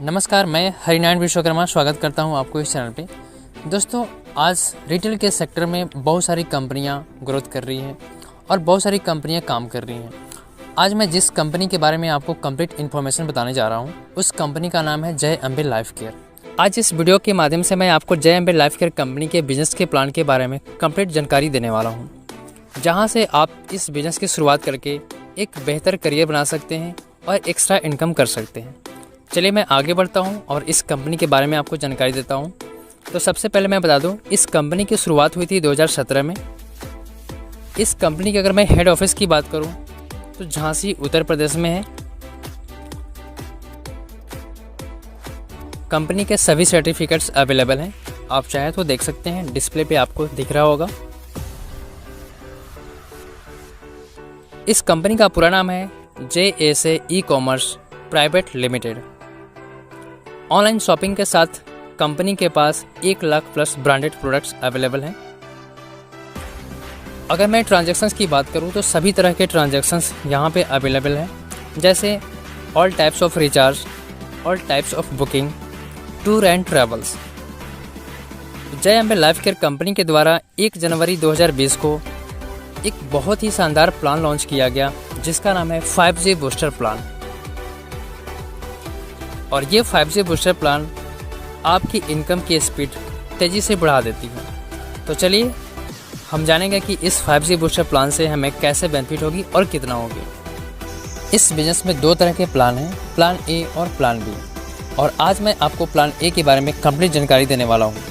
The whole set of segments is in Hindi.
नमस्कार, मैं हरिनारायण विश्वकर्मा स्वागत करता हूं आपको इस चैनल पे। दोस्तों, आज रिटेल के सेक्टर में बहुत सारी कंपनियां ग्रोथ कर रही हैं और बहुत सारी कंपनियां काम कर रही हैं। आज मैं जिस कंपनी के बारे में आपको कंप्लीट इन्फॉर्मेशन बताने जा रहा हूं, उस कंपनी का नाम है जय अम्बे लाइफ केयर। आज इस वीडियो के माध्यम से मैं आपको जय अम्बे लाइफ केयर कंपनी के बिजनेस के प्लान के बारे में कंप्लीट जानकारी देने वाला हूँ, जहाँ से आप इस बिज़नेस की शुरुआत करके एक बेहतर करियर बना सकते हैं और एक्स्ट्रा इनकम कर सकते हैं। चलिए मैं आगे बढ़ता हूं और इस कंपनी के बारे में आपको जानकारी देता हूं। तो सबसे पहले मैं बता दूं, इस कंपनी की शुरुआत हुई थी 2017 में। इस कंपनी की अगर मैं हेड ऑफिस की बात करूं तो झांसी उत्तर प्रदेश में है। कंपनी के सभी सर्टिफिकेट्स अवेलेबल हैं, आप चाहे तो देख सकते हैं, डिस्प्ले पे आपको दिख रहा होगा। इस कंपनी का पूरा नाम है JSA e-commerce private limited. Online shopping के साथ कंपनी के पास 1 lakh plus branded products available हैं। अगर मैं ट्रांजैक्शंस की बात करूं तो सभी तरह के ट्रांजैक्शंस यहां पे अवेलेबल हैं, जैसे all types of recharge, all types of booking, tour and travels. जय अम्बे लाइफ केयर कंपनी के द्वारा 1 जनवरी 2020 को एक बहुत ही शानदार प्लान लॉन्च किया गया, जिसका नाम है 5G बूस्टर प्लान। और ये 5G बूस्टर प्लान आपकी इनकम की स्पीड तेज़ी से बढ़ा देती है। तो चलिए हम जानेंगे कि इस 5G बूस्टर प्लान से हमें कैसे बेनिफिट होगी और कितना होगी। इस बिज़नेस में 2 तरह के प्लान हैं, प्लान ए और प्लान बी। और आज मैं आपको प्लान ए के बारे में कंप्लीट जानकारी देने वाला हूँ।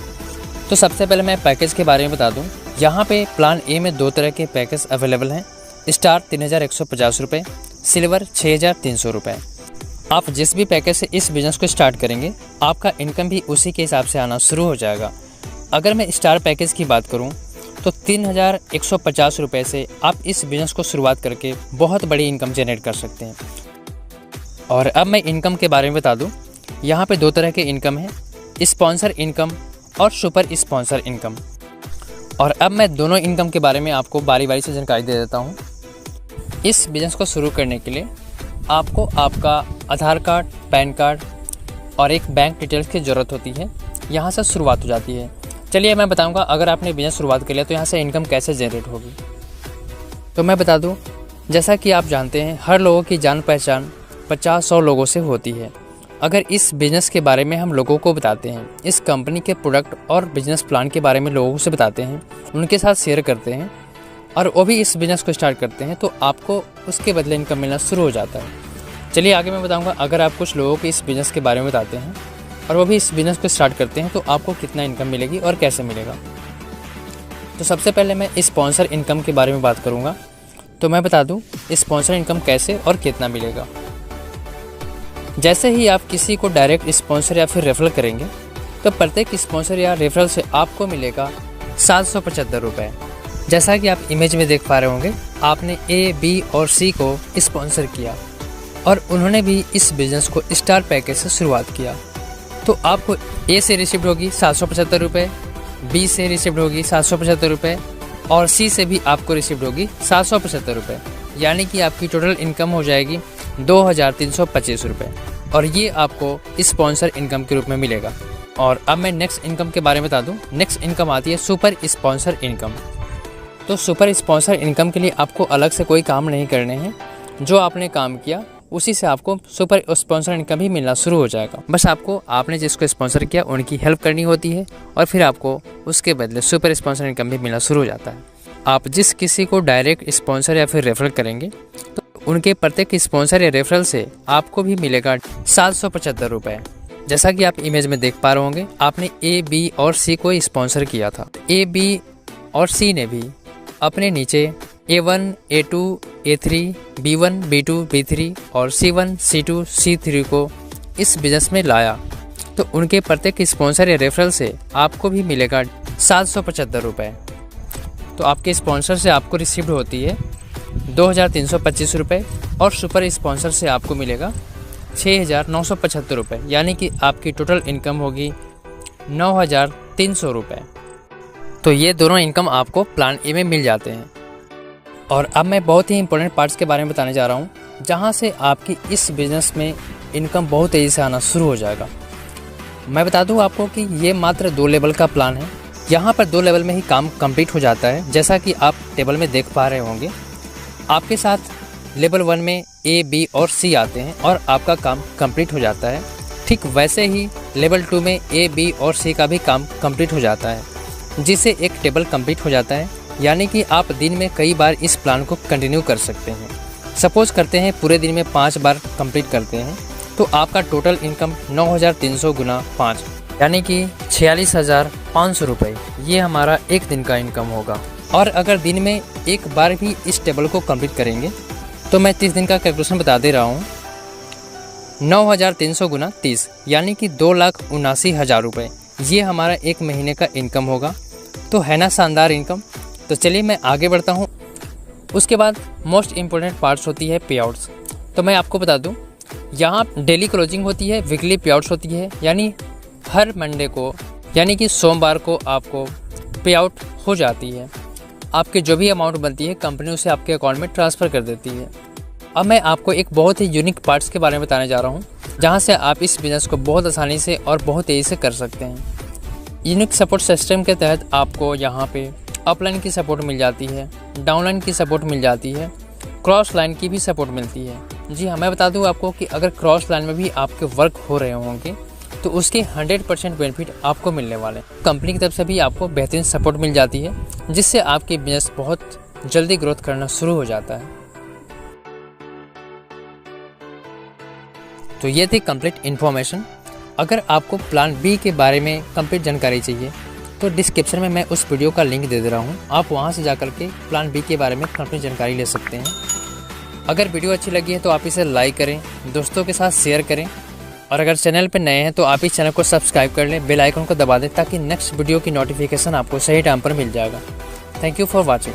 तो सबसे पहले मैं पैकेज के बारे में बता दूँ। यहाँ पे प्लान ए में 2 तरह के पैकेज अवेलेबल हैं। स्टार 3150 रुपये, सिल्वर 6300 रुपये। आप जिस भी पैकेज से इस बिज़नेस को स्टार्ट करेंगे, आपका इनकम भी उसी के हिसाब से आना शुरू हो जाएगा। अगर मैं स्टार पैकेज की बात करूं तो 3150 रुपये से आप इस बिज़नेस को शुरुआत करके बहुत बड़ी इनकम जनरेट कर सकते हैं। और अब मैं इनकम के बारे में बता दूं। यहाँ पे 2 तरह के इनकम है, स्पॉन्सर इनकम और सुपर स्पॉन्सर इनकम। और अब मैं दोनों इनकम के बारे में आपको बारी बारी से जानकारी दे देता हूँ। इस बिज़नेस को शुरू करने के लिए आपको आपका आधार कार्ड, पैन कार्ड और एक बैंक डिटेल्स की ज़रूरत होती है। यहाँ से शुरुआत हो जाती है। चलिए मैं बताऊँगा, अगर आपने बिज़नेस शुरुआत कर लिया तो यहाँ से इनकम कैसे जनरेट होगी। तो मैं बता दूँ, जैसा कि आप जानते हैं, हर लोगों की जान पहचान 50-100 लोगों से होती है। अगर इस बिज़नेस के बारे में हम लोगों को बताते हैं, इस कंपनी के प्रोडक्ट और बिज़नेस प्लान के बारे में लोगों से बताते हैं, उनके साथ शेयर करते हैं और वो भी इस बिज़नेस को स्टार्ट करते हैं, तो आपको उसके बदले इनकम मिलना शुरू हो जाता है। चलिए आगे मैं बताऊंगा, अगर आप कुछ लोगों को इस बिज़नेस के बारे में बताते हैं और वो भी इस बिज़नेस को स्टार्ट करते हैं, तो आपको कितना इनकम मिलेगी और कैसे मिलेगा। तो सबसे पहले मैं स्पॉन्सर इनकम के बारे में बात करूँगा। तो मैं बता दूँ स्पॉन्सर इनकम कैसे और कितना मिलेगा। जैसे ही आप किसी को डायरेक्ट स्पॉन्सर या फिर रेफरल करेंगे, तो प्रत्येक स्पॉन्सर या रेफरल से आपको मिलेगा 775 रुपये। जैसा कि आप इमेज में देख पा रहे होंगे, आपने ए, बी और सी को स्पॉन्सर किया और उन्होंने भी इस बिज़नेस को स्टार पैकेज से शुरुआत किया। तो आपको ए से रिसीव्ड होगी 775 रुपये, बी से रिसीव्ड होगी 775 रुपये और सी से भी आपको रिसीव्ड होगी 775 रुपये। यानी कि आपकी टोटल इनकम हो जाएगी 2325 रुपये। और ये आपको स्पॉन्सर इनकम के रूप में मिलेगा। और अब मैं नेक्स्ट इनकम के बारे में बता दूँ। नेक्स्ट इनकम आती है सुपर स्पॉन्सर इनकम। तो सुपर स्पॉन्सर इनकम के लिए आपको अलग से कोई काम नहीं करने हैं। जो आपने काम किया उसी से आपको सुपर स्पॉन्सर इनकम भी मिलना शुरू हो जाएगा। बस आपने जिसको स्पॉन्सर किया उनकी हेल्प करनी होती है और फिर आपको उसके बदले सुपर स्पॉन्सर इनकम भी मिलना शुरू हो जाता है। आप जिस किसी को डायरेक्ट स्पॉन्सर या फिर रेफरल करेंगे, तो उनके प्रत्येक स्पॉन्सर या रेफरल से आपको भी मिलेगा 775 रुपये। जैसा कि आप इमेज में देख पा रहे होंगे, आपने ए, बी और सी को स्पॉन्सर किया था। ए, बी और सी ने भी अपने नीचे A1, A2, A3, B1, B2, B3 और C1, C2, C3 को इस बिज़नेस में लाया, तो उनके प्रत्येक स्पॉन्सर या रेफरल से आपको भी मिलेगा 775 रुपये। तो आपके स्पॉन्सर से आपको रिसीव्ड होती है 2325 रुपये और सुपर स्पॉन्सर से आपको मिलेगा 6975 रुपये। यानी कि आपकी टोटल इनकम होगी 9300 रुपये। तो ये दोनों इनकम आपको प्लान ए में मिल जाते हैं। और अब मैं बहुत ही इंपॉर्टेंट पार्ट्स के बारे में बताने जा रहा हूँ, जहाँ से आपकी इस बिज़नेस में इनकम बहुत तेज़ी से आना शुरू हो जाएगा। मैं बता दूं आपको कि ये मात्र 2 लेवल का प्लान है। यहाँ पर 2 लेवल में ही काम कंप्लीट हो जाता है। जैसा कि आप टेबल में देख पा रहे होंगे, आपके साथ लेवल 1 में A, B और C आते हैं और आपका काम कंप्लीट हो जाता है। ठीक वैसे ही लेवल 2 में A, B और C का भी काम कंप्लीट हो जाता है, जिससे एक टेबल कंप्लीट हो जाता है। यानी कि आप दिन में कई बार इस प्लान को कंटिन्यू कर सकते हैं। सपोज करते हैं पूरे दिन में 5 बार कंप्लीट करते हैं तो आपका टोटल इनकम 9,300 गुना 5 यानी कि 46,500 रुपये, ये हमारा एक दिन का इनकम होगा। और अगर दिन में एक बार भी इस टेबल को कंप्लीट करेंगे तो मैं 30 दिन का कैलकुलेशन बता दे रहा हूँ। 9,300 गुना 30 यानी कि 2,79,000 रुपये, ये हमारा एक महीने का इनकम होगा। तो है ना शानदार इनकम। तो चलिए मैं आगे बढ़ता हूँ। उसके बाद मोस्ट इम्पोर्टेंट पार्ट्स होती है पे आउट्स। तो मैं आपको बता दूँ, यहाँ डेली क्लोजिंग होती है, वीकली पे आउट्स होती है, यानी हर मंडे को यानी कि सोमवार को आपको पे आउट हो जाती है। आपके जो भी अमाउंट बनती है कंपनी उसे आपके अकाउंट में ट्रांसफ़र कर देती है। अब मैं आपको एक बहुत ही यूनिक पार्ट्स के बारे में बताने जा रहा हूँ, जहाँ से आप इस बिज़नेस को बहुत आसानी से और बहुत तेज़ी से कर सकते हैं। यूनिक सपोर्ट सिस्टम के तहत आपको यहाँ पे अपलाइन की सपोर्ट मिल जाती है, डाउनलाइन की सपोर्ट मिल जाती है, क्रॉस लाइन की भी सपोर्ट मिलती है। जी हाँ, मैं बता दूँ आपको कि अगर क्रॉस लाइन में भी आपके वर्क हो रहे होंगे तो उसके 100% बेनिफिट आपको मिलने वाले हैं। कंपनी की तरफ से भी आपको बेहतरीन सपोर्ट मिल जाती है, जिससे आपकी बिजनेस बहुत जल्दी ग्रोथ करना शुरू हो जाता है। तो ये थी कंप्लीट इन्फॉर्मेशन। अगर आपको प्लान बी के बारे में कंप्लीट जानकारी चाहिए तो डिस्क्रिप्शन में मैं उस वीडियो का लिंक दे दे रहा हूँ, आप वहाँ से जाकर के प्लान बी के बारे में कंप्लीट जानकारी ले सकते हैं। अगर वीडियो अच्छी लगी है तो आप इसे लाइक करें, दोस्तों के साथ शेयर करें, और अगर चैनल पर नए हैं तो आप इस चैनल को सब्सक्राइब कर लें, बेल आइकन को दबा दें ताकि नेक्स्ट वीडियो की नोटिफिकेशन आपको सही टाइम पर मिल जाएगा। Thank you for watching.